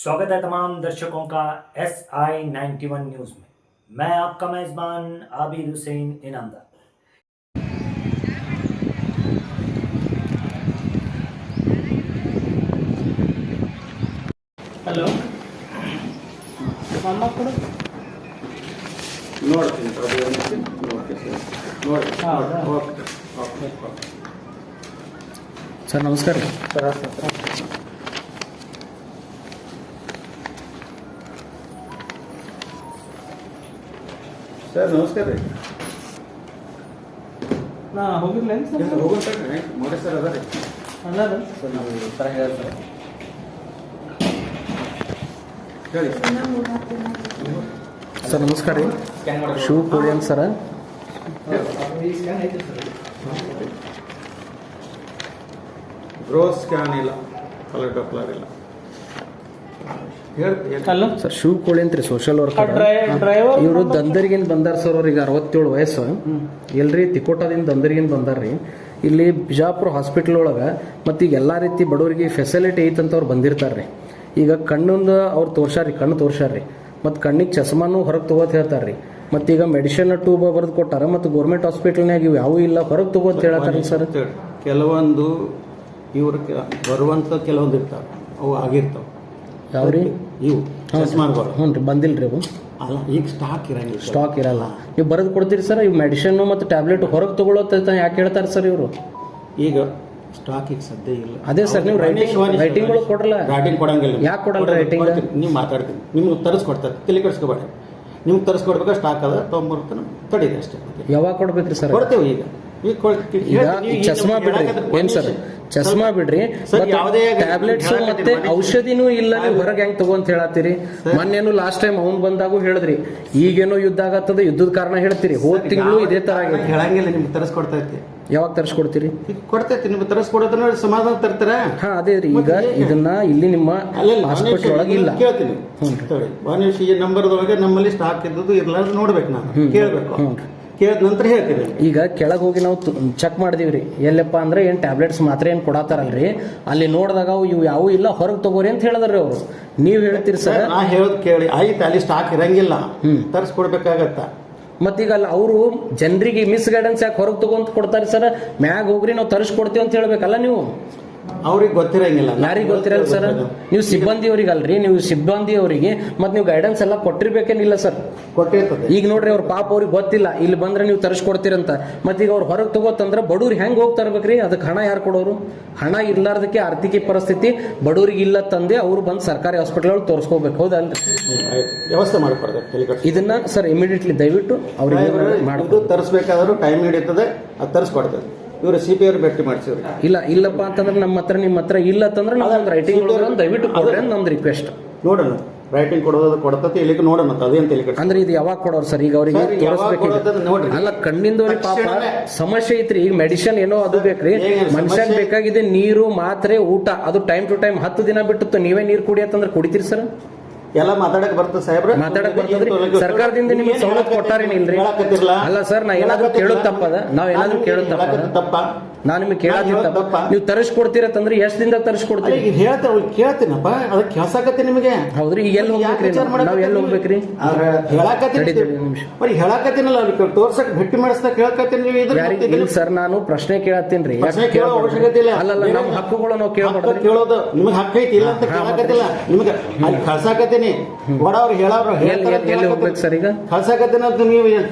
स्वागत है तमाम दर्शकों का SI91 न्यूज़ में। मैं आपका मेज़बान आबिद हुसैन इनामदार। ಹಲೋ ಅಮ್ಮ ಕೊಡು ನೋಡ್ತೀನಿ ನೋಡ್ತೀನಿ ನೋಡಿ ಹೌದಾ? ಓಕೆ ಓಕೆ ಸರ್ ನಮಸ್ಕಾರ ಸರ್ ಸರ್ ನಮಸ್ಕಾರ ರೀ ನಾ ಹೋಗಿರ್ಲೇನು ಸರ್ ಹೋಗೋಣ ಸರ್ ಮೋದಿ ಸರ್ ಅದ ರೀ ಅದಾರ ಸರ್ ನಾವು ಸರ್ ಹೇಳ್ತಾರೆ ಹೇಳಿ ಸರ್ ನಮಸ್ಕಾರ ರೀ ಸ್ಕ್ಯಾನ್ ಮಾಡಿ ಶಿವ ಕೋಳಿ ಅಂತ ಸರ ಗ್ರೋಸ್ ಸ್ಕ್ಯಾನ್ ಇಲ್ಲ ಕಲರ್ ಡಾಕ್ಲರ್ ಇಲ್ಲ ಹೇಳಿ ಹಲೋ ಸರ್ ಶಿವ ಕೋಳಿ ಅಂತ ರೀ ಸೋಷಿಯಲ್ ವರ್ಕರ್ ಡ್ರೈವರ್ ಇವರು ದಂದರಿಗಿಂದ ಬಂದಾರ ಸರ್ ಅವ್ರಿಗೆ 67 ವಯಸ್ಸು ಎಲ್ರಿ ತಿಕೋಟದಿಂದ ದಂದರಿಗಿಂದ ಬಂದಾರ್ರಿ ಇಲ್ಲಿ ಬಿಜಾಪುರ ಹಾಸ್ಪಿಟಲ್ ಒಳಗೆ ಮತ್ತು ಈಗ ಎಲ್ಲ ರೀತಿ ಬಡವರಿಗೆ ಫೆಸಿಲಿಟಿ ಐತಂತ ಅವ್ರು ಬಂದಿರ್ತಾರ್ರಿ ಈಗ ಕಣ್ಣಿಂದ ಅವ್ರು ತೋರ್ಸಾರ್ರಿ ಕಣ್ಣು ತೋರ್ಸಾರ್ರಿ ಮತ್ತು ಕಣ್ಣಿಗೆ ಚಸ್ಮಾನು ಹೊರಗೆ ತಗೋತ ಹೇಳ್ತಾರ್ರಿ ಮತ್ತು ಈಗ ಮೆಡಿಸಿನ್ ಟ್ಯೂಬ್ ಬರೆದು ಕೊಟ್ಟಾರ ಮತ್ತು ಗೌರ್ಮೆಂಟ್ ಹಾಸ್ಪಿಟಲ್ನಾಗ ಇವು ಯಾವೂ ಇಲ್ಲ ಹೊರಗೆ ತಗೋತ ಹೇಳ್ತಾರ್ರಿ ಸರ್ ಕೆಲವೊಂದು ಇವ್ರ ಬರುವಂಥ ಕೆಲವೊಂದು ಇರ್ತಾವೆ ಅವು ಆಗಿರ್ತಾವೆ ಯಾವ್ರಿ ಇವು ಚಸ್ಮಾನ್ಗಳು ಹ್ಞೂ ರೀ ಬಂದಿಲ್ಲ ರೀ ಅವು ಅಲ್ಲ ಈಗ ಸ್ಟಾಕ್ ಇರಂಗಿಲ್ಲ ಸ್ಟಾಕ್ ಇರಲ್ಲ ನೀವು ಬರೆದು ಕೊಡ್ತೀರಿ ಸರ್ ಇವು ಮೆಡಿಸಿನ್ ಮತ್ತು ಟ್ಯಾಬ್ಲೆಟ್ ಹೊರಗೆ ತಗೊಳ್ಳೋತ ಯಾಕೆ ಹೇಳ್ತಾರೆ ಸರ್ ಇವರು ಈಗ ಸ್ಟಾಕ್ ಈಗ ಸದ್ಯ ಇಲ್ಲ ಅದೇ ಸರ್ ನೀವು ರೈಟಿಂಗ್ ಕೊಡ್ರಲ್ಲ ರೈಟಿಂಗ್ ಕೊಡಂಗಿಲ್ಲ ಯಾಕೆ ಕೊಡಲ್ಲ ರೈಟಿಂಗ್ ನೀವು ಮಾತಾಡ್ತೀನಿ ನಿಮ್ಗೆ ತರಿಸ್ಕೊಡ್ತಾರೆ ತಲೆ ಕೆಡಿಸ್ಕೋಬೇಡ ನಿಮ್ಗೆ ತರಿಸ್ಕೊಡ್ಬೇಕಾ ಸ್ಟಾಕ್ ಅದ ತೊಗೊಂಬರ್ತಾನೆ ತಡೀರಿ ಅಷ್ಟೇ ಯಾವಾಗ ಕೊಡ್ಬೇಕ್ರಿ ಸರ್ ಕೊಡ್ತೇವೆ ಈಗ ಈಗ ಈ ಚಸ್ಮಾ ಬಿಡ್ರಿ ಏನ್ ಸರ್ ಚಸ್ಮಾ ಬಿಡ್ರಿ ಟ್ಯಾಬ್ಲೆಟ್ಸ್ ಮತ್ತೆ ಔಷಧಿನೂ ಇಲ್ಲ ನೀವು ಹೊರಗೆ ಹೆಂಗ್ ತಗೊಂತ ಹೇಳತ್ತೀರಿ ಮೊನ್ನೇನು ಲಾಸ್ಟ್ ಟೈಮ್ ಅವ್ನು ಬಂದಾಗೂ ಹೇಳಿದ್ರಿ ಈಗೇನೋ ಯುದ್ಧ ಆಗತ್ತದ ಯುದ್ಧದ ಕಾರಣ ಹೇಳ್ತೀರಿ ಹೋದ್ ತಿಂಗಳು ಇದೇ ತರ ಆಗಿದೆ ಹೇಳಂಗಿಲ್ಲ ನಿಮ್ಗೆ ತರಿಸ್ಕೊಡ್ತೈತಿ ಯಾವಾಗ ತರಿಸ್ಕೊಡ್ತೀರಿ ಈಗ ಕೊಡ್ತೈತಿ ನಿಮ್ಗೆ ತರಿಸ್ಕೊಡೋದನ್ನ ಸಮಾಧಾನ ತರ್ತಾರ ಹಾ ಅದೇ ರೀ ಈಗ ಇದನ್ನ ಇಲ್ಲಿ ನಿಮ್ಮ ಹಾಸ್ಪಿಟಲ್ ಒಳಗೆ ಇಲ್ಲ ಕೇಳ್ತೀನಿ ಒಂದು ಈ ನಂಬರ್ದೊಳಗೆ ನಮ್ಮಲ್ಲಿ ಸ್ಟಾಕ್ ಇದ್ದದ್ದು ಇರ್ಲಾರ್ದು ನೋಡ್ಬೇಕು ನಾನು ಕೇಳಬೇಕು ಕೇಳಿದ ನಂತರ ಹೇಳ್ತೀನಿ ಈಗ ಕೆಳಗೆ ಹೋಗಿ ನಾವು ಚೆಕ್ ಮಾಡಿದೀವ್ರಿ ಎಲ್ಲಪ್ಪ ಅಂದ್ರೆ ಏನ್ ಟ್ಯಾಬ್ಲೆಟ್ಸ್ ಮಾತ್ರ ಏನ್ ಕೊಡತಾರಲ್ರಿ ಅಲ್ಲಿ ನೋಡಿದಾಗ ಇವು ಯಾವೂ ಇಲ್ಲ ಹೊರಗೆ ತಗೋರಿ ಅಂತ ಹೇಳಿದ್ರಿ ಅವರು ನೀವ್ ಹೇಳ್ತೀರಿ ಸರ್ ನಾ ಹೇಳೋದು ಕೇಳಿ ಆಯ್ತು ಅಲ್ಲಿ ಸ್ಟಾಕ್ ಇರಂಗಿಲ್ಲ ತರಿಸ್ಕೊಡ್ಬೇಕಾಗತ್ತ ಮತ್ತೀಗ ಅಲ್ಲಿ ಅವರು ಜನರಿಗೆ ಮಿಸ್ ಗೈಡೆನ್ಸ್ ಯಾಕೆ ಹೊರಗೆ ತಗೊಂತ ಕೊಡ್ತಾರೆ ಸರ್ ಮ್ಯಾಗ ಹೋಗ್ರಿ ನಾವು ತರಿಸ್ಕೊಡ್ತೀವಿ ಅಂತ ಹೇಳ್ಬೇಕಲ್ಲ ನೀವು ಅವ್ರಿಗೆ ಗೊತ್ತಿರಂಗಿಲ್ಲ ಯಾರಿಗೆ ಗೊತ್ತಿರಲ್ಲ ಸರ್ ನೀವು ಸಿಬ್ಬಂದಿಯವ್ರಿಗೆ ಅಲ್ರಿ ನೀವು ಸಿಬ್ಬಂದಿಯವರಿಗೆ ಮತ್ತೆ ನೀವು ಗೈಡೆನ್ಸ್ ಎಲ್ಲ ಕೊಟ್ಟಿರ್ಬೇಕೇನಿಲ್ಲ ಸರ್ ಕೊಟ್ಟಿರ್ತದೆ ಈಗ ನೋಡ್ರಿ ಅವ್ರ ಪಾಪ ಅವ್ರಿಗೆ ಗೊತ್ತಿಲ್ಲ ಇಲ್ಲಿ ಬಂದ್ರೆ ನೀವು ತರಿಸ್ಕೊಡ್ತೀರಂತ ಮತ್ತೀಗ ಅವ್ರು ಹೊರಗೆ ತಗೋತಂದ್ರೆ ಬಡವ್ರು ಹೆಂಗ್ ಹೋಗಿ ತರ್ಬೇಕ್ರಿ ಅದಕ್ಕೆ ಹಣ ಯಾರು ಕೊಡೋರು ಹಣ ಇರ್ಲಾರ್ದಕ್ಕೆ ಆರ್ಥಿಕ ಪರಿಸ್ಥಿತಿ ಬಡವ್ರಿಗೆ ಇಲ್ಲ ತಂದೆ ಅವ್ರು ಬಂದು ಸರ್ಕಾರಿ ಹಾಸ್ಪಿಟಲ್ ಒಳಗೆ ತೋರಿಸ್ಕೋಬೇಕು ಹೌದಲ್ರಿ ವ್ಯವಸ್ಥೆ ಮಾಡಿಕೊಡ್ತಾರೆ ಇದನ್ನ ಸರ್ ಇಮಿಡಿಯೇಟ್ಲಿ ದಯವಿಟ್ಟು ಅವ್ರಿಗೆ ಇದು ತರಿಸ್ಬೇಕಾದ್ರೂ ಟೈಮ್ ಹಿಡಿತದೆ ಅದು ತರಿಸ್ಕೊಡ್ತದೆ ಇವರು CP ಅವ್ರು ಭೇಟಿ ಮಾಡ್ಸಿವ್ರಿ ಇಲ್ಲಪ್ಪ ಅಂತಂದ್ರೆ ನಮ್ಮ ಹತ್ರ ನಿಮ್ಮ ಹತ್ರ ಇಲ್ಲ ಅಂತಂದ್ರೆ ನಾವು ರೈಟಿಂಗ್ ದಯವಿಟ್ಟು ಕೊಡ್ರಿ ಅಂತ ನಮ್ದು ರಿಕ್ವೆಸ್ಟ್ ನೋಡೋಣ ರೈಟಿಂಗ್ ಕೊಡೋದು ಕೊಡ್ತತಿ ಇಲ್ಲಿಗೆ ನೋಡೋಣ ಅದೇನ್ ತಲೆ ಕೆಡ್ಸ್ಕೊಳೋದು. ಅಂದ್ರೆ ಇದು ಯಾವಾಗ ಕೊಡೋರು ಸರ್ ಈಗ ಅವ್ರಿಗೆ ನೋಡ್ರಿ ಅಲ್ಲ ಕಣ್ಣಿಂದವ್ರಿಗೆ ಪಾಪ ಸಮಸ್ಯೆ ಐತ್ರಿ ಈಗ ಮೆಡಿಸಿನ್ ಏನೋ ಅದು ಬೇಕ್ರಿ ಮನುಷ್ಯನ್ ಬೇಕಾಗಿದೆ ನೀರು ಮಾತ್ರೆ ಊಟ ಅದು ಟೈಮ್ ಟು ಟೈಮ್ 10 ದಿನ ಬಿಟ್ಟು ನೀವೇ ನೀರು ಕುಡಿಯತ್ತಂದ್ರೆ ಕುಡಿತೀರಿ ಸರ್ ಎಲ್ಲ ಮಾತಾಡಕ್ ಬರ್ತದೆ ಸಾಹೇಬ್ರ ಮಾತಾಡಕ್ ಬರ್ತದ್ರಿ ಸರ್ಕಾರದಿಂದ ನಿಮಗೆ ಸವಲತ್ತು ಕೊಟ್ಟಾರೇನಿಲ್ರಿ ಅಲ್ಲ ಸರ್ ನಾ ಏನಾದ್ರು ಕೇಳೋದ್ ತಪ್ಪದ ನಾವ್ ಏನಾದ್ರು ಕೇಳೋದ್ ತಪ್ಪ ನಾನ್ ನಿಮಗೆ ಕೇಳೋದ್ ತಪ್ಪ ನೀವು ತರಿಸ್ಕೊಡ್ತೀರತ್ತಂದ್ರೆ ಎಷ್ಟ್ ದಿನದಾಗ ತರಿಸ್ಕೊಡ್ತೀರಿ ಕೇಳ್ತೀನಪ್ಪ ಅದಕ್ಕೆ ಕೇಳ್ಸಾಕತ್ತೀನಿ ನಿಮಗೆ ಹೌದ್ರಿ ಈಗ ಎಲ್ಲಿ ಹೋಗ್ಬೇಕ್ರಿ ನಾವ್ ಎಲ್ಲಿ ಹೋಗ್ಬೇಕ್ರಿ ಹೇಳಕತ್ತೀನಲ್ಲ ತೋರ್ಸಕ್ ಭೇಟಿ ಮಾಡಿಸ್ತಾ ಕೇಳಕತ್ತೀನಿ ನೀವು ಇಲ್ಲ ಸರ್ ನಾನು ಪ್ರಶ್ನೆ ಕೇಳತ್ತೀನ್ರಿ ಅವಶ್ಯಕತೆ ಇಲ್ಲ ಅಲ್ಲ ನಮ್ಮ ಹಕ್ಕುಗಳು ನಾವು ಕೇಳ್ಬಾರ್ದು ಕೇಳೋದು ನಿಮ್ಗೆ ಹಕ್ಕ ಐತಿ ಇಲ್ಲ ಅಂತ ಕೇಳಕತ್ತಿಲ್ಲ ನಿಮ್ಗೆ ಅಲ್ಲಿ ಕಳ್ಸಾಕತ್ತೀನಿ ಒಡವ್ರು ಹೇಳವ್ರು ಎಲ್ಲಿ ಹೋಗ್ಬೇಕು ಸರ್ ಈಗ ಕಳ್ಸಾಕತ್ತೀನಿ ಅಂತ ನೀವು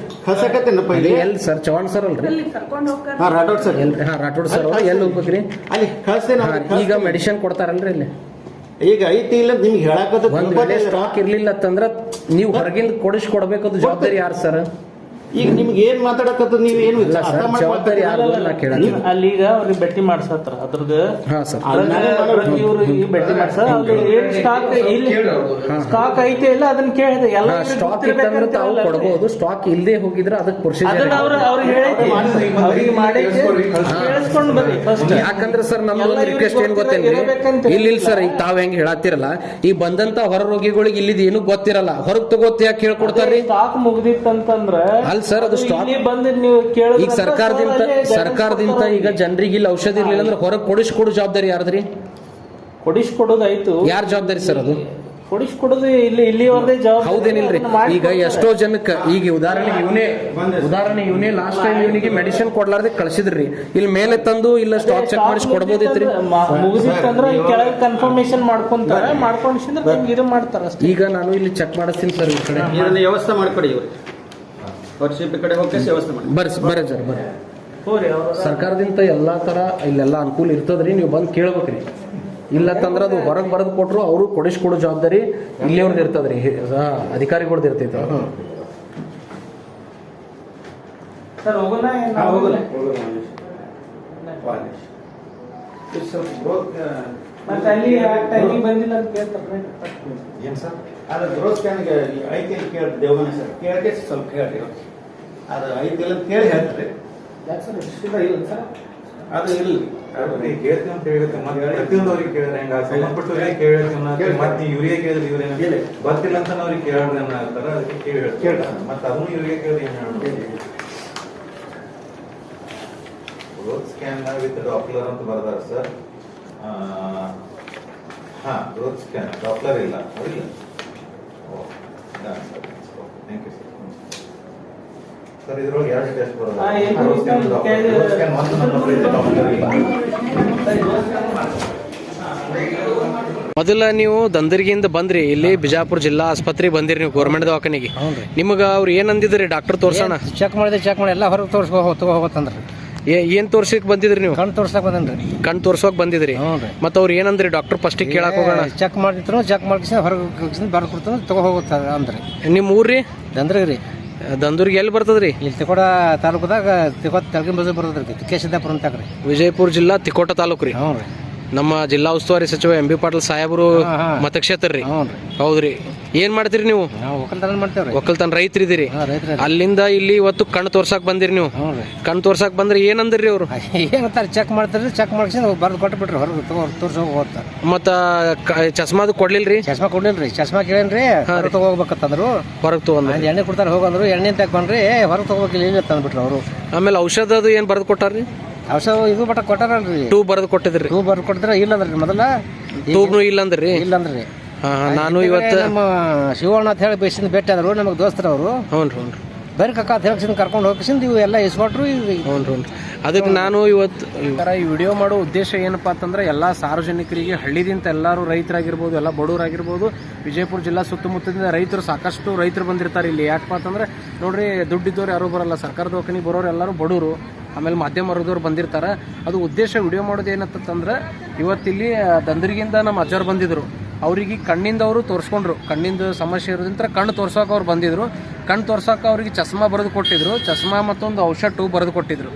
ಕಳ್ಸಾಕತ್ತೀನಪ್ಪ ಇಲ್ಲಿ ಎಲ್ಲಿ ಸರ್ ಚವಾಣ್ ಸರ್ ಅಲ್ರಿ ರಾಠೋಡ್ ಸರ್ ರಾಠೋಡ್ ಸರ್ ಎಲ್ಲಿ ಹೋಗ್ಬೇಕ್ರಿ ಅಲ್ಲಿ ಕಳ್ಸ್ತೇನೆ ಈಗ ಮೆಡಿಸಿನ್ ಕೊಡ್ತಾರಲ್ರಿ ಇಲ್ಲಿ ಈಗ ಐತಿ ಇಲ್ಲ ನಿಮ್ಗೆ ಹೇಳಕತ್ತ ಒಂದ್ ವೇಳೆ ಸ್ಟಾಕ್ ಇರ್ಲಿಲ್ಲ ಅಂತಂದ್ರ ನೀವು ಹೊರಗಿಂದ ಕೊಡಿಸ್ಕೊಡ್ಬೇಕದು ಜವಾಬ್ದಾರಿ ಯಾರು ಸರ್ ಈಗ ನಿಮ್ಗೆ ಏನ್ ಮಾತಾಡಕತ್ತ ನೀವ್ ಏನು ಜವಾಬ್ದಾರಿ ಯಾರು ನಾ ಕೇಳತ್ತೀನಿ ಅಲ್ಲಿ ಈಗ ಅವ್ರಿಗೆ ಭೇಟಿ ಮಾಡ್ಸತ್ರ ಅದ್ರದ್ದು ಹಾ ಸರ್ ಇವ್ರು ಈಗ ಭೇಟಿ ಮಾಡ್ಸಾರ ಏನ್ ಸ್ಟಾಕ್ ಇಲ್ಲಿ ಸ್ಟಾಕ್ ಐತೆ ಇಲ್ಲ ಅದನ್ನ ಕೇಳಿದೆ ಎಲ್ಲ ಸ್ಟಾಕ್ ಇತ್ತಂದ್ರೆ ತಾವು ಕೊಡಬಹುದು ಸ್ಟಾಕ್ ಇಲ್ಲದೆ ಹೋಗಿದ್ರೆ ಅದಕ್ಕೆ ಪ್ರೊಸೀಜರ್ ಅವ್ರಿಗೆ ಹೇಳೈತಿ ಅವ್ರಿಗೆ ಮಾಡಿ ಕೇಳಿಸ್ಕೊಂಡ್ ಬರ್ರಿ ಫಸ್ಟ್ ಯಾಕಂದ್ರೆ ಸರ್ ನಮ್ದೊಂದು ರಿಕ್ವೆಸ್ಟ್ ಏನ್ ಗೊತ್ತೇನ್ರಿ ಇಲ್ಲಿ ಸರ್ ಈಗ ತಾವ್ ಹೆಂಗ್ ಹೇಳತ್ತಿರಲ್ಲ ಈಗ ಬಂದಂತ ಹೊರ ರೋಗಿಗಳಿಗೆ ಇಲ್ಲಿದ್ ಏನು ಗೊತ್ತಿರಲ್ಲ ಹೊರಗ್ ತಗೋತ ಯಾಕೆ ಹೇಳ್ಕೊಡ್ತಾರ್ರಿ ಸ್ಟಾಕ್ ಮುಗ್ದಿತ್ತಂತಂದ್ರ ಅಲ್ ಸರ್ ಅದು ಸ್ಟಾಕ್ ಬಂದ್ ನೀವು ಈಗ ಸರ್ಕಾರದಿಂದ ಈಗ ಜನರಿಗೆ ಇಲ್ಲಿ ಔಷಧಿ ಇರ್ಲಿಲ್ಲ ಅಂದ್ರೆ ಹೊರಗೆ ಕೊಡಿಸ್ಕೊಡು ಜವಾಬ್ದಾರಿ ಯಾರ್ದ್ರಿ ಕೊಡಿಸ್ಕೊಡೋದಾಯ್ತು ಯಾರ ಜವಾಬ್ದಾರಿ ಸರ್ ಅದು ಕೊಡಿಸ್ಕೊಡೋದು ಇಲ್ಲಿವರೆಗೆ ಜವಾಬ್ದಾರಿ ಹೌದೇನಿಲ್ರಿ. ಅದನ್ನ ಮಾಡಿ ಈಗ ಎಷ್ಟೋ ಜನಕ್ಕೆ ಈಗ ಉದಾಹರಣೆ ಇವನೇ ಲಾಸ್ಟ್ ಟೈಮ್ ಇವನಿಗೆ ಮೆಡಿಸಿನ್ ಕೊಡ್ಲಾರ್ದೆ ಕಳ್ಸಿದ್ರಿ, ಇಲ್ಲಿ ಮೇಲೆ ತಂದು ಇಲ್ಲ ಸ್ಟಾಕ್ ಚೆಕ್ ಮಾಡಿಸಿ ಕೊಡ್ಬೋದಿತ್ರಿ. ಮುಗಿದಿತ್ತಂದ್ರೆ ಈ ಕೆಳಗೆ ಕನ್ಫರ್ಮೇಶನ್ ಮಾಡ್ಕೊಂತಾರೆ, ಮಾಡ್ಕೊಂಡ್ರೆ ನಿಮ್ಗೆ ಇದು ಮಾಡ್ತಾರೆ ಅಷ್ಟೇ. ಈಗ ನಾನು ಇಲ್ಲಿ ಚೆಕ್ ಮಾಡಿಸ್ತೀನಿ ಸರ್ ಈ ಕಡೆ. ಇದನ್ನ ವ್ಯವಸ್ಥೆ ಮಾಡ್ಕೊಡಿ ಇವ್ರಿಗೆ, ವರ್ಷಿಪ್ ಕಡೆ ಹೋಗಿ ವ್ಯವಸ್ಥೆ ಮಾಡಿ. ಬರ್ರಿ ಸರ್ ಬರ್ರಿ. ಹೋರಿ ಅವ್ರ ಸರ್ಕಾರದಿಂದ ಎಲ್ಲಾ ತರ ಇಲ್ಲೆಲ್ಲ ಅನುಕೂಲ ಇರ್ತದ್ರಿ, ನೀವು ಬಂದು ಕೇಳ್ಬೇಕ್ರಿ. ಇಲ್ಲ ತಂದ್ರೆ ಅದು ಹೊರಗೆ ಬರೆದು ಕೊಟ್ರು ಅವರು ಕೊಡಿಸ್ಕೊಡೋ ಜವಾಬ್ದಾರಿ ಇಲ್ಲಿಯವ್ರದ್ದು ಇರ್ತದ್ರಿ, ಅಧಿಕಾರಿಗಳ್ದು ಇರ್ತೈತೆ. ಸರ್ ಹೋಗೋಣ ಮತ್ತೆ ಅಲ್ಲಿ ಟೈಮಿಂಗ್ ಬಂದಿಲ್ಲ ಅಂತ ಕೇಳ್ತಾರೆ ಏನು ಸರ್ ಅದು ಗ್ರೋತ್ ಸ್ಕ್ಯಾನ್ಗೆ ಐತಿ ಕೇಳಿ ದೇವನ ಸರ್ ಕೇಳಕ್ಕೆ ಸ್ವಲ್ಪ ಕೇಳಿ ಅದು ಐತಿ ಇಲ್ಲ ಕೇಳಿ ಹೇಳ್ತಾರೆ. ಯಾಕೆ ಸರ್ ಇಷ್ಟಿಲ್ಲ ಇಲ್ಲ ಸರ್ ಅದು ಇಲ್ಲ ಕೇಳ್ತೀವಿ ಅಂತ ಹೇಳಿದ್ರೆ ಮತ್ತೆ ಪ್ರತಿಯೊಂದವ್ರಿಗೆ ಕೇಳಿದ್ರೆ ಹೆಂಗ ಸಂಬಂಧಪಟ್ಟವ್ರಿಗೆ ಕೇಳಿರ್ತೀವಿ ಮತ್ತೆ ಇವ್ರಿಗೆ ಕೇಳಿದ್ರೆ ಇವ್ರೇನ ಗೊತ್ತಿಲ್ಲ ಅಂತ ಅವ್ರಿಗೆ ಕೇಳೋಣ ಅಂತಾರ, ಅದಕ್ಕೆ ಕೇಳ್ತಾರೆ ಮತ್ತೆ ಅದನ್ನು ಇವ್ರಿಗೆ ಕೇಳಿದ್ರೆ ಏನ್ ಹೇಳೋದು. ಗ್ರೋತ್ ಸ್ಕ್ಯಾನ್ ವಿತ್ ಡಾಪ್ಲರ್ ಅಂತ ಬರ್ದಾರ ಸರ್. ಗ್ರೋತ್ ಸ್ಕ್ಯಾನ್ ಡಾಪ್ಲರ್ ಇಲ್ಲ ಇಲ್ಲ. Thank you sir. ಸರ್ ಇದ್ರೊಳಗೆ ಎರಡು ಟೆಸ್ಟ್ ಬರೋದು. ಮೊದಲ ನೀವು ದಂದರ್ಗಿಯಿಂದ ಬಂದ್ರಿ, ಇಲ್ಲಿ ಬಿಜಾಪುರ ಜಿಲ್ಲಾ ಆಸ್ಪತ್ರೆಗೆ ಬಂದಿರಿ ನೀವು, ಗೌರ್ಮೆಂಟ್ ದವಾಖಾನಿಗೆ. ನಿಮ್ಗೆ ಅವ್ರು ಏನ್ ಅಂದಿದ್ರಿ ಡಾಕ್ಟರ್ ತೋರ್ಸೋಣ? ಚೆಕ್ ಮಾಡಿ ಎಲ್ಲ ಹೊರಗೆ ಹೋಗತ್ತಂದ್ರಿ. ಏನ್ ತೋರ್ಸಕ್ ಬಂದಿದ್ರಿ ನೀವು? ಕಣ್ ತೋರ್ಸಕ್ ಬಂದನ್ರಿ. ಕಣ್ ತೋರ್ಸೋಕ್ ಬಂದಿದ್ರಿ. ಮತ್ತೆ ಅವ್ರು ಏನಂದ್ರಿ ಡಾಕ್ಟರ್ ಫಸ್ಟಿಗೆ ಕೇಳಕ್ ಹೋಗೋಣ? ಚೆಕ್ ಮಾಡಿದ್ರು, ಚೆಕ್ ಮಾಡಿ ಹೊರಗೆ ಬರ್ದು ಕೊಡ್ತಾನೆ ತಗೋ ಹೋಗುತ್ತ ಅಂದ್ರಿ. ನಿಮ್ ಊರ್ರಿ? ದಂದ್ರಿ. ದಂದೂರ್ಗೆ ಎಲ್ಲಿ ಬರ್ತದ್ರಿ? ಇಲ್ಲಿ ತಿಕೋಟ ತಾಲೂಕದಾಗ ತಿಕೋಟ ತೆಲಗಿನ ಬಜಾರ್ ಬರ್ತದ್ರಿ, ಕೇಶಿದ್ದಾಪುರ ಅಂತಾಕ್ರಿ. ವಿಜಯಪುರ ಜಿಲ್ಲಾ ತಿಕೋಟ ತಾಲೂಕು ರೀ. ಹ್ಞೂ ರೀ. ನಮ್ಮ ಜಿಲ್ಲಾ ಉಸ್ತುವಾರಿ ಸಚಿವ ಎಂ ಬಿ ಪಾಟೀಲ್ ಸಾಹೇಬರು ಮತಕ್ಷೇತ್ರ ರೀ. ಹೌದ್ರಿ. ಏನ್ ಮಾಡ್ತೀರಿ ನೀವು? ನಾವು ಒಕ್ಕಲ್ತನ ಮಾಡ್ತೇವ್ರಿ. ಒಕ್ಕಲ್ತನ ರೈತರಿದ್ದೀರಿ. ಅಲ್ಲಿಂದ ಇಲ್ಲಿ ಇವತ್ತು ಕಣ್ ತೋರ್ಸಾಕ್ ಬಂದಿರಿ ನೀವು. ಕಣ್ ತೋರ್ಸಾಕ್ ಬಂದ್ರಿ ಏನಂದ್ರಿ ಅವ್ರು? ಏನಂತಾರೆ ಚೆಕ್ ಮಾಡ್ತಾರ್ರಿ, ಚೆಕ್ ಮಾಡ್ಸಿ ಬರ್ದು ಕೊಟ್ಟು ಬಿಟ್ರಿ ಹೊರಗೆ ತೋರ್ಸ ಹೋಗ್ತಾರೆ. ಮತ್ತ ಚಸ್ಮಾದು ಕೊಡ್ಲಿಲ್ರಿ? ಚಸ್ಮಾ ಕೊಡ್ಲಿಲ್ರಿ. ಚಸ್ಮಾ ಕೇಳೇನ್ರಿ ಹೊರಗೆ ತಗೋಬೇಕಂತಂದ್ರು. ಹೊರಗೆ ತಗೊಂಡ್ ಎಣ್ಣೆ ಕೊಡ್ತಾರೆ ಹೋಗಂದ್ರು, ಎಣ್ಣೆ ತಗೊಂಡ್ರಿ ಹೊರಗೆ ತಗೋಬೇಕಿಲ್ಲ ಇಲ್ಲ ತಂದ್ಬಿಟ್ರಿ ಅವರು. ಆಮೇಲೆ ಔಷಧ ಅದು ಏನ್ ಬರ್ದು ಕೊಟ್ಟಾರ್ರಿ? ಔಷಧ ಇದು ಬಟ್ಟ ಕೊಟ್ಟಾರಲ್ರಿ. ಟೂಬ್ ಬರ್ದು ಕೊಟ್ಟಿದ್ರಿ? ಟೂಬ್ ಬರ್ದು ಕೊಟ್ಟಿದ್ರೆ ಇಲ್ಲಂದ್ರಿ ಮೊದಲ. ಟೂಬ್ನು ಇಲ್ಲಂದ್ರಿ? ಇಲ್ಲಂದ್ರಿ. ನಾನು ಇವತ್ತು ನಮ್ಮ ಶಿವಣ್ಣ ಅಂತ ಹೇಳಿ ಬೇಸಿಂದ ಭೇಟಿ ಆದ್ರು ನಮಗೆ ದೋಸ್ತರವರು. ಹ್ಞೂ ಬೇರೆ ಕಕ್ಕ ಅಂತ ಹೇಳಿ ಕರ್ಕೊಂಡು ಹೋಗಿಸಿಂದ ಇವು ಎಲ್ಲ ಇಸ್ಕೊಟ್ರು. ಹ್ಞೂ ಅದಕ್ಕೆ ನಾನು ಇವತ್ತು ಈ ಥರ ಈ ವಿಡಿಯೋ ಮಾಡೋ ಉದ್ದೇಶ ಏನಪ್ಪಾ ಅಂತಂದ್ರೆ ಎಲ್ಲ ಸಾರ್ವಜನಿಕರಿಗೆ, ಹಳ್ಳಿದಿಂದ ಎಲ್ಲರೂ ರೈತರಾಗಿರ್ಬೋದು, ಎಲ್ಲ ಬಡವರಾಗಿರ್ಬೋದು, ವಿಜಯಪುರ ಜಿಲ್ಲಾ ಸುತ್ತಮುತ್ತಲಿಂದ ರೈತರು ಸಾಕಷ್ಟು ರೈತರು ಬಂದಿರ್ತಾರೆ ಇಲ್ಲಿ. ಯಾಕಪ್ಪ ಅಂತಂದ್ರೆ ನೋಡ್ರಿ, ದುಡ್ಡಿದ್ದವ್ರು ಯಾರು ಬರಲ್ಲ, ಸರ್ಕಾರ ದವಾಖಾನಿಗೆ ಬರೋರು ಎಲ್ಲರೂ ಬಡವರು, ಆಮೇಲೆ ಮಧ್ಯಮ ವರ್ಗದವ್ರು ಬಂದಿರ್ತಾರೆ. ಅದು ಉದ್ದೇಶ ವಿಡಿಯೋ ಮಾಡೋದು ಏನಂತಂದ್ರೆ ಇವತ್ತಿಲ್ಲಿ ದಂದರಿಗಿಂದ ನಮ್ಮ ಅಜ್ಜವ್ರು ಬಂದಿದ್ರು, ಅವ್ರಿಗೆ ಕಣ್ಣಿಂದ ಅವರು ತೋರಿಸ್ಕೊಂಡ್ರು, ಕಣ್ಣಿಂದ ಸಮಸ್ಯೆ ಇರೋದ್ರಿಂದ ಕಣ್ಣು ತೋರ್ಸೋಕೆ ಅವ್ರು ಬಂದಿದ್ರು. ಕಣ್ಣು ತೋರ್ಸೋಕೆ ಅವ್ರಿಗೆ ಚಸ್ಮಾ ಬರೆದು ಕೊಟ್ಟಿದ್ರು, ಚಸ್ಮಾ ಮತ್ತೊಂದು ಔಷಧ ಟೂಬ್ ಬರೆದು ಕೊಟ್ಟಿದ್ರು.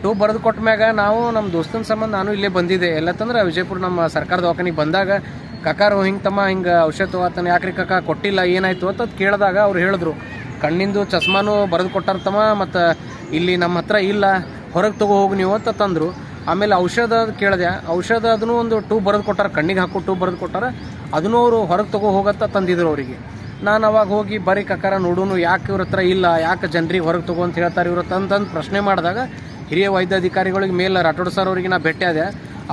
ಟೂಬ್ ಬರೆದು ಕೊಟ್ಟ ಮ್ಯಾಗ ನಾವು ನಮ್ಮ ದೋಸ್ತನ ಸಂಬಂಧ ನಾನು ಇಲ್ಲೇ ಬಂದಿದ್ದೆ. ಎಲ್ಲತ್ತಂದ್ರೆ ವಿಜಯಪುರ ನಮ್ಮ ಸರ್ಕಾರ ದವಾಖಾನಿಗೆ ಬಂದಾಗ ಕಕಾರು ಹಿಂಗೆ ತಮ್ಮ ಹಿಂಗೆ ಔಷಧ ತಗೋತಾನೆ, ಯಾಕ್ರಿ ಕಕ್ಕ ಕೊಟ್ಟಿಲ್ಲ ಏನಾಯ್ತು ಅಂತ ಕೇಳಿದಾಗ ಅವ್ರು ಹೇಳಿದ್ರು, ಕಣ್ಣಿಂದು ಚಸ್ಮಾನು ಬರೆದು ಕೊಟ್ಟಾರ ತಮ್ಮ, ಮತ್ತು ಇಲ್ಲಿ ನಮ್ಮ ಹತ್ರ ಇಲ್ಲ, ಹೊರಗೆ ತಗೋ ಹೋಗಿ ನೀವು ಅಂತ ತಂದರು. ಆಮೇಲೆ ಔಷಧ ಕೇಳಿದೆ, ಔಷಧ ಅದನ್ನು ಒಂದು ಟೂಬ್ ಬರೆದು ಕೊಟ್ಟಾರ, ಕಣ್ಣಿಗೆ ಹಾಕೋ ಟೂಬ್ ಬರೆದು ಕೊಟ್ಟಾರ, ಅದನ್ನು ಅವರು ಹೊರಗೆ ತಗೋ ಹೋಗತ್ತ ತಂದಿದ್ರು ಅವರಿಗೆ. ನಾನು ಅವಾಗ ಹೋಗಿ ಬರೀ ಕಕ್ಕಾರ ನೋಡೋನು, ಯಾಕೆ ಇವ್ರ ಹತ್ರ ಇಲ್ಲ, ಯಾಕೆ ಜನರಿಗೆ ಹೊರಗೆ ತಗೋ ಅಂತ ಹೇಳ್ತಾರೆ ಇವ್ರ ತಂದು ಪ್ರಶ್ನೆ ಮಾಡಿದಾಗ ಹಿರಿಯ ವೈದ್ಯಾಧಿಕಾರಿಗಳಿಗೆ ಮೇಲೆ ರಾಠೋಡ್ ಸರ್ ಅವರಿಗೆ ನಾ ಭೇಟಿ ಆದೆ.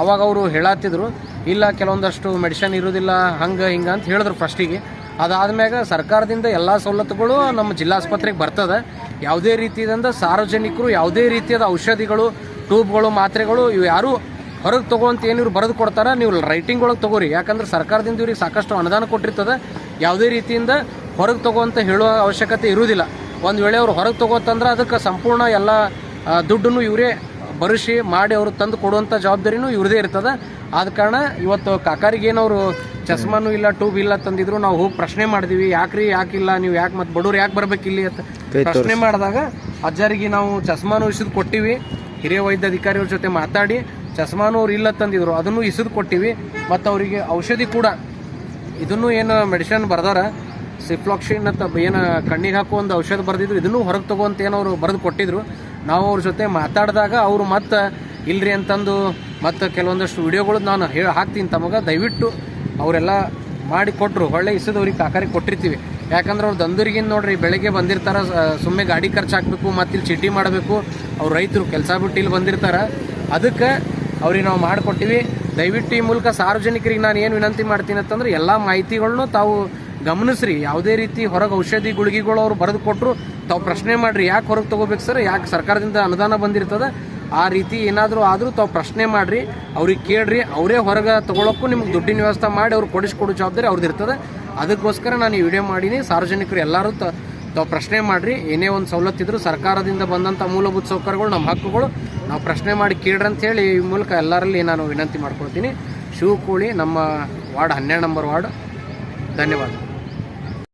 ಅವಾಗ ಅವರು ಹೇಳತ್ತಿದ್ರು, ಇಲ್ಲ ಕೆಲವೊಂದಷ್ಟು ಮೆಡಿಸಿನ್ ಇರೋದಿಲ್ಲ ಹಂಗೆ ಹಿಂಗೆ ಅಂತ ಹೇಳಿದ್ರು ಫಸ್ಟಿಗೆ. ಅದಾದ್ಮ್ಯಾಗ ಸರ್ಕಾರದಿಂದ ಎಲ್ಲ ಸವಲತ್ತುಗಳು ನಮ್ಮ ಜಿಲ್ಲಾಸ್ಪತ್ರೆಗೆ ಬರ್ತದೆ. ಯಾವುದೇ ರೀತಿಯಿಂದ ಸಾರ್ವಜನಿಕರು ಯಾವುದೇ ರೀತಿಯಾದ ಔಷಧಿಗಳು, ಟ್ಯೂಬ್ಗಳು, ಮಾತ್ರೆಗಳು ಇವು ಯಾರು ಹೊರಗೆ ತಗೋಂತ ಏನು ಇವ್ರು ಬರೆದು ಕೊಡ್ತಾರೆ, ನೀವು ರೈಟಿಂಗ್ ಒಳಗೆ ತಗೋರಿ. ಯಾಕಂದ್ರೆ ಸರ್ಕಾರದಿಂದ ಇವ್ರಿಗೆ ಸಾಕಷ್ಟು ಅನುದಾನ ಕೊಟ್ಟಿರ್ತದೆ. ಯಾವುದೇ ರೀತಿಯಿಂದ ಹೊರಗೆ ತಗೋ ಅಂತ ಹೇಳೋ ಅವಶ್ಯಕತೆ ಇರುವುದಿಲ್ಲ. ಒಂದು ವೇಳೆ ಅವ್ರು ಹೊರಗೆ ತಗೋತಂದ್ರೆ ಅದಕ್ಕೆ ಸಂಪೂರ್ಣ ಎಲ್ಲ ದುಡ್ಡನ್ನು ಇವರೇ ಬರೆಸಿ ಮಾಡಿ ಅವರು ತಂದು ಕೊಡುವಂಥ ಜವಾಬ್ದಾರಿನೂ ಇವ್ರದೇ ಇರ್ತದೆ. ಆದ ಕಾರಣ ಇವತ್ತು ಕಾಕಾರಿಗೇನವರು ಚಸ್ಮಾನು ಇಲ್ಲ, ಟ್ಯೂಬ್ ಇಲ್ಲ ತಂದಿದ್ರು. ನಾವು ಹೋಗಿ ಪ್ರಶ್ನೆ ಮಾಡಿದ್ವಿ, ಯಾಕ್ರಿ ಯಾಕಿಲ್ಲ, ನೀವು ಯಾಕೆ ಮತ್ತೆ ಬಡವ್ರು ಯಾಕೆ ಬರ್ಬೇಕಿಲ್ಲಿ ಅಂತ ಪ್ರಶ್ನೆ ಮಾಡಿದಾಗ ಅಜ್ಜರಿಗೆ ನಾವು ಚಸ್ಮಾನು ಇಸಿದು ಕೊಟ್ಟಿವಿ. ಹಿರಿಯ ವೈದ್ಯಾಧಿಕಾರಿಯವ್ರ ಜೊತೆ ಮಾತಾಡಿ ಚಸ್ಮಾನು ಅವ್ರು ಇಲ್ಲ ತಂದಿದ್ರು, ಅದನ್ನು ಇಸಿದು ಕೊಟ್ಟಿವಿ. ಮತ್ತು ಅವರಿಗೆ ಔಷಧಿ ಕೂಡ ಇದನ್ನು ಏನು ಮೆಡಿಸಿನ್ ಬರ್ದಾರ, ಸಿಫ್ಲಾಕ್ಸಿನ್ ಅಂತ ಏನು ಕಣ್ಣಿಗೆ ಹಾಕೋ ಒಂದು ಔಷಧ ಬರೆದಿದ್ರು, ಇದನ್ನು ಹೊರಗೆ ತಗೋಂತ ಏನು ಅವರು ಬರೆದು ಕೊಟ್ಟಿದ್ರು. ನಾವು ಅವ್ರ ಜೊತೆ ಮಾತಾಡಿದಾಗ ಅವರು ಮತ್ತೆ ಇಲ್ರಿ ಅಂತಂದು ಮತ್ತು ಕೆಲವೊಂದಷ್ಟು ವಿಡಿಯೋಗಳು ನಾನು ಹಾಕ್ತೀನಿ ತಮಗೆ, ದಯವಿಟ್ಟು ಅವರೆಲ್ಲ ಮಾಡಿ ಕೊಟ್ಟರು. ಹೊಳ್ಳೆ ಇಸದವ್ರಿಗೆ ಕಾಕಾರಿಗೆ ಕೊಟ್ಟಿರ್ತೀವಿ. ಯಾಕಂದ್ರೆ ಅವ್ರು ದಂದೂರಿಗಿಂದ ನೋಡ್ರಿ ಬೆಳಗ್ಗೆ ಬಂದಿರ್ತಾರೆ, ಸುಮ್ಮನೆ ಗಾಡಿ ಖರ್ಚು ಹಾಕಬೇಕು, ಮತ್ತು ಇಲ್ಲಿ ಚೀಟಿ ಮಾಡಬೇಕು. ಅವ್ರು ರೈತರು ಕೆಲಸ ಬಿಟ್ಟು ಇಲ್ಲಿ ಬಂದಿರ್ತಾರೆ, ಅದಕ್ಕೆ ಅವ್ರಿಗೆ ನಾವು ಮಾಡಿಕೊಟ್ಟಿವಿ. ದಯವಿಟ್ಟು ಈ ಮೂಲಕ ಸಾರ್ವಜನಿಕರಿಗೆ ನಾನು ಏನು ವಿನಂತಿ ಮಾಡ್ತೀನಿ ಅಂತಂದ್ರೆ ಎಲ್ಲ ಮಾಹಿತಿಗಳನ್ನೂ ತಾವು ಗಮನಿಸ್ರಿ. ಯಾವುದೇ ರೀತಿ ಹೊರಗೆ ಔಷಧಿ ಗುಳಿಗೆಗಳು ಅವ್ರು ಬರೆದು ಕೊಟ್ಟರು ತಾವು ಪ್ರಶ್ನೆ ಮಾಡಿರಿ, ಯಾಕೆ ಹೊರಗೆ ತೊಗೋಬೇಕು ಸರ್, ಯಾಕೆ ಸರ್ಕಾರದಿಂದ ಅನುದಾನ ಬಂದಿರ್ತದೆ, ಆ ರೀತಿ ಏನಾದರೂ ಆದರೂ ತಾವು ಪ್ರಶ್ನೆ ಮಾಡಿರಿ, ಅವ್ರಿಗೆ ಕೇಳ್ರಿ. ಅವರೇ ಹೊರಗೆ ತೊಗೊಳಕ್ಕೂ ನಿಮ್ಗೆ ದುಡ್ಡಿನ ವ್ಯವಸ್ಥೆ ಮಾಡಿ ಅವ್ರು ಕೊಡಿಸ್ಕೊಡೋ ಜವಾಬ್ದಾರಿ ಅವ್ರದ್ದು ಇರ್ತದೆ. ಅದಕ್ಕೋಸ್ಕರ ನಾನು ಈ ವಿಡಿಯೋ ಮಾಡೀನಿ. ಸಾರ್ವಜನಿಕರು ಎಲ್ಲರೂ ತಾವು ಪ್ರಶ್ನೆ ಮಾಡಿರಿ. ಏನೇ ಒಂದು ಸವಲತ್ತಿದ್ರು ಸರ್ಕಾರದಿಂದ ಬಂದಂಥ ಮೂಲಭೂತ ಸೌಕರ್ಯಗಳು ನಮ್ಮ ಹಕ್ಕುಗಳು ನಾವು ಪ್ರಶ್ನೆ ಮಾಡಿ ಕೇಳ್ರಿ ಅಂತ ಹೇಳಿ ಈ ಮೂಲಕ ಎಲ್ಲರಲ್ಲಿ ನಾನು ವಿನಂತಿ ಮಾಡ್ಕೊಳ್ತೀನಿ. ಶಿವಕೋಳಿ, ನಮ್ಮ ವಾರ್ಡ್ 12 ನಂಬರ್ ವಾರ್ಡ್. ಧನ್ಯವಾದ.